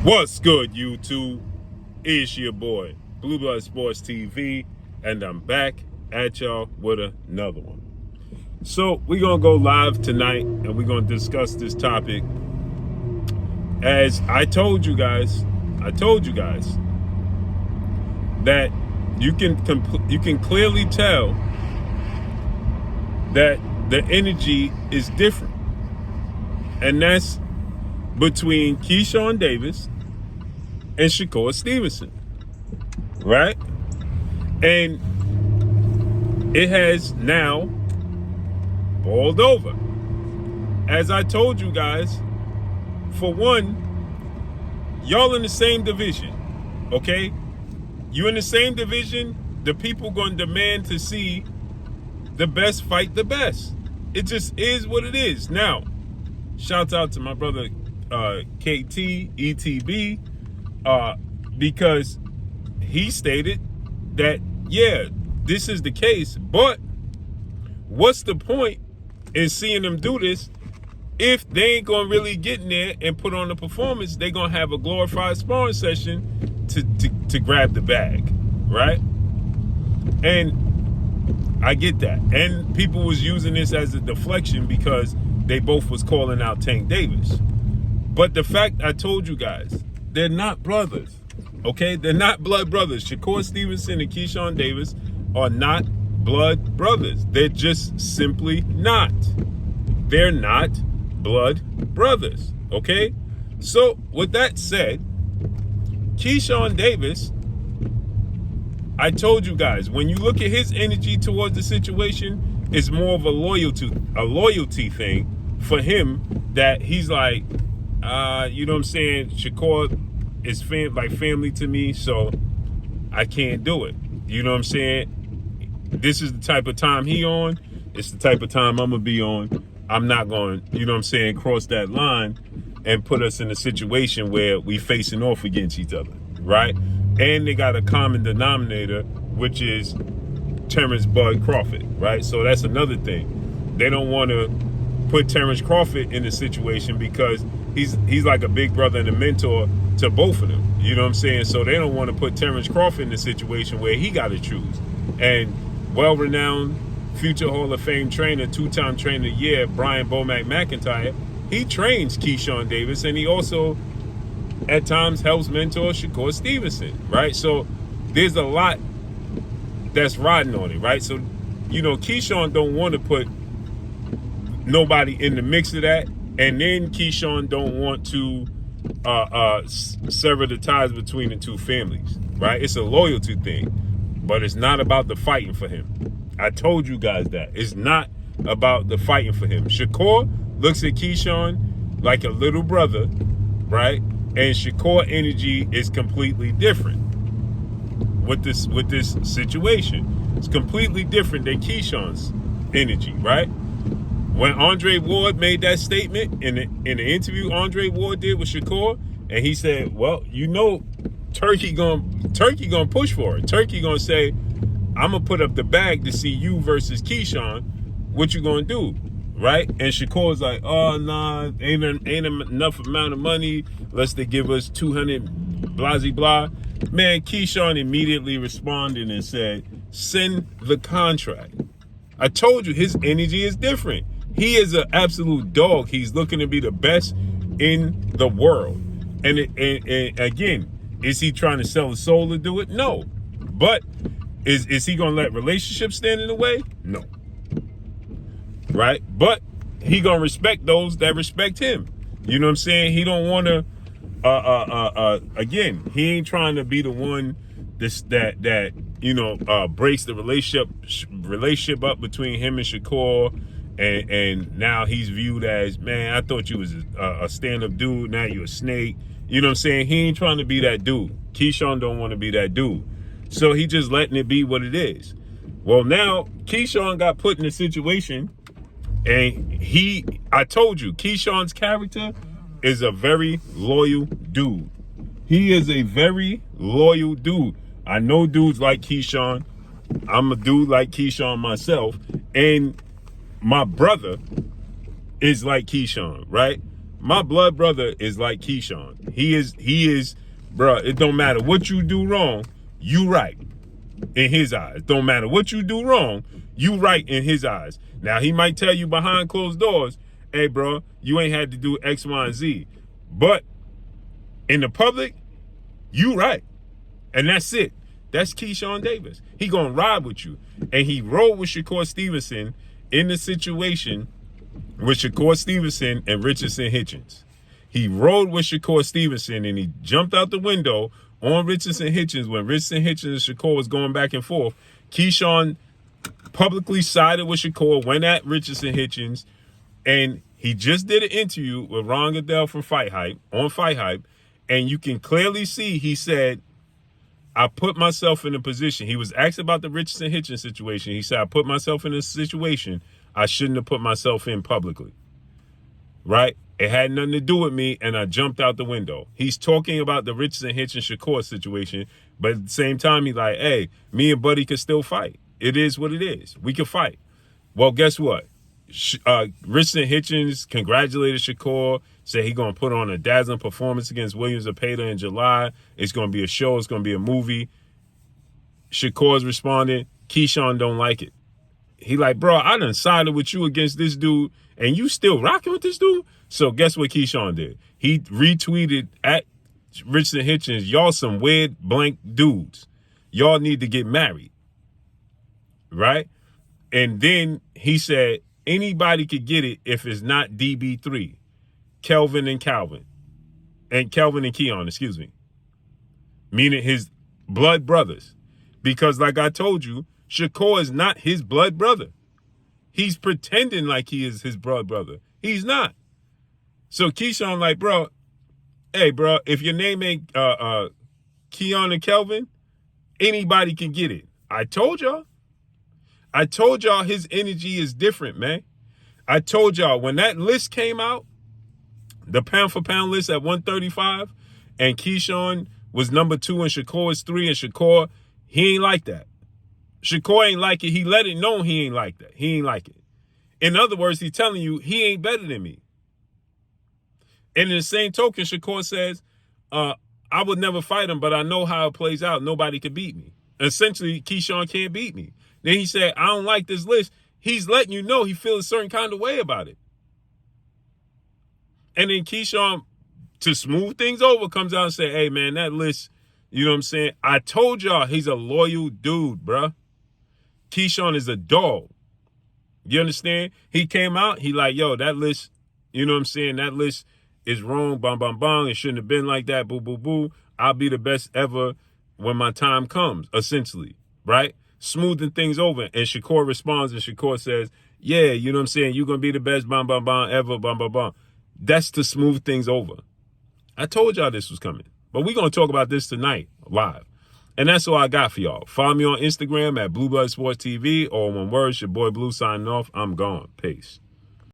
What's good, YouTube? It's your boy, Blue Blood Sports TV, and I'm back at y'all with another one. So we're gonna go live tonight, and we're gonna discuss this topic. As I told you guys that you can clearly tell that the energy is different, and that's between Keyshawn Davis and Shakur Stevenson, right? And it has now boiled over. As I told you guys, for one, y'all in the same division, okay? You in the same division, the people gonna demand to see the best fight the best. It just is what it is. Now, shouts out to my brother KT, ETB, because he stated that, yeah, this is the case, but what's the point in seeing them do this if they ain't gonna really get in there and put on a performance? They gonna have a glorified sparring session to grab the bag, right? And I get that. And people was using this as a deflection because they both was calling out Tank Davis. But the fact I told you guys, they're not brothers, okay? They're not blood brothers. Shakur Stevenson and Keyshawn Davis are not blood brothers. They're just simply not. They're not blood brothers, okay? So with that said, Keyshawn Davis, I told you guys, when you look at his energy towards the situation, it's more of a loyalty thing for him, that he's like, you know what I'm saying? Shakur is like family to me, so I can't do it. You know what I'm saying? This is the type of time he on. It's the type of time I'm gonna be on. I'm not going, you know what I'm saying, cross that line and put us in a situation where we facing off against each other, right? And they got a common denominator, which is Terrence Bud Crawford, right? So that's another thing. They don't want to put Terrence Crawford in a situation because he's like a big brother and a mentor to both of them. You know what I'm saying? So they don't want to put Terrence Crawford in a situation where he got to choose. And well-renowned future Hall of Fame trainer, two-time trainer of the year, Brian Bomac McIntyre, he trains Keyshawn Davis, and he also at times helps mentor Shakur Stevenson, right? So there's a lot that's riding on it, right? So, you know, Keyshawn don't want to put nobody in the mix of that, and then Keyshawn don't want to sever the ties between the two families, right? It's a loyalty thing, but it's not about the fighting for him. I told you guys that. It's not about the fighting for him. Shakur looks at Keyshawn like a little brother, right? And Shakur energy is completely different with this situation. It's completely different than Keyshawn's energy, right? When Andre Ward made that statement in the interview Andre Ward did with Shakur, and he said, well, you know, Turkey gonna push for it. Turkey gonna say, I'm gonna put up the bag to see you versus Keyshawn. What you gonna do, right? And Shakur's like, oh nah, ain't enough amount of money. Unless they give us 200, blah blah. Man, Keyshawn immediately responded and said, send the contract. I told you his energy is different. He is an absolute dog. He's looking to be the best in the world. And again, is he trying to sell his soul to do it? No. But is he gonna let relationships stand in the way? No. Right? But he gonna respect those that respect him. You know what I'm saying? He don't want to. Again, he ain't trying to be the one that you know breaks the relationship up between him and Shakur, and now he's viewed as, man, I thought you was a stand-up dude, now you a snake. You know what I'm saying? He ain't trying to be that dude. Keyshawn don't want to be that dude, so he just letting it be what it is. Well, now Keyshawn got put in a situation, and I told you, Keyshawn's character is a very loyal dude. He is a very loyal dude. I know dudes like Keyshawn. I'm a dude like Keyshawn myself. And my brother is like Keyshawn, right? My blood brother is like Keyshawn. He is, bruh, it don't matter what you do wrong, you right in his eyes. Don't matter what you do wrong, you right in his eyes. Now, he might tell you behind closed doors, hey, bro, you ain't had to do X, Y, and Z. But in the public, you right. And that's it. That's Keyshawn Davis. He gonna ride with you. And he rode with Shakur Stevenson in the situation with Shakur Stevenson and Richardson Hitchens. He rode with Shakur Stevenson and he jumped out the window on Richardson Hitchens when Richardson Hitchens and Shakur was going back and forth. Keyshawn publicly sided with Shakur, went at Richardson Hitchens, and he just did an interview with Ron Goodell from Fight Hype, on Fight Hype, and you can clearly see he said, I put myself in a position. He was asked about the Richardson Hitchens situation. He said, I put myself in a situation I shouldn't have put myself in publicly. Right? It had nothing to do with me, and I jumped out the window. He's talking about the Richardson Hitchens Shakur situation, but at the same time, he's like, hey, me and Buddy could still fight. It is what it is. We can fight. Well, guess what? Richardson Hitchens congratulated Shakur, said he's going to put on a dazzling performance against Williams Zepeda in July. It's going to be a show. It's going to be a movie. Shakur's responded, Keyshawn don't like it. He like, bro, I done sided with you against this dude, and you still rocking with this dude? So guess what Keyshawn did? He retweeted at Richardson Hitchens, y'all some weird blank dudes. Y'all need to get married. Right? And then he said, anybody could get it if it's not DB3, Kelvin and Keon, excuse me. Meaning his blood brothers. Because like I told you, Shakur is not his blood brother. He's pretending like he is his blood brother. He's not. So Keyshawn like, bro, hey, bro, if your name ain't Keon and Kelvin, anybody can get it. I told y'all his energy is different, man. I told y'all when that list came out, the pound for pound list at 135, and Keyshawn was number 2 and Shakur was 3, and Shakur, he ain't like that. Shakur ain't like it. He let it know he ain't like that. He ain't like it. In other words, he's telling you he ain't better than me. And in the same token, Shakur says, I would never fight him, but I know how it plays out. Nobody could beat me. Essentially, Keyshawn can't beat me. Then he said, I don't like this list. He's letting you know he feels a certain kind of way about it. And then Keyshawn, to smooth things over, comes out and say, hey, man, that list, you know what I'm saying? I told y'all he's a loyal dude, bruh. Keyshawn is a dog. You understand? He came out, he like, yo, that list, you know what I'm saying? That list is wrong, bang, bang, bang. It shouldn't have been like that, boo, boo, boo. I'll be the best ever when my time comes, essentially, right? Smoothing things over. And Shakur responds, and Shakur says, yeah, you know what I'm saying? You're going to be the best, bang, bang, bang, ever, bang, bang, bang. That's to smooth things over. I told y'all this was coming. But we're going to talk about this tonight, live. And that's all I got for y'all. Follow me on Instagram at Blue Blood Sports TV, or one word, your boy Blue signing off. I'm gone. Peace.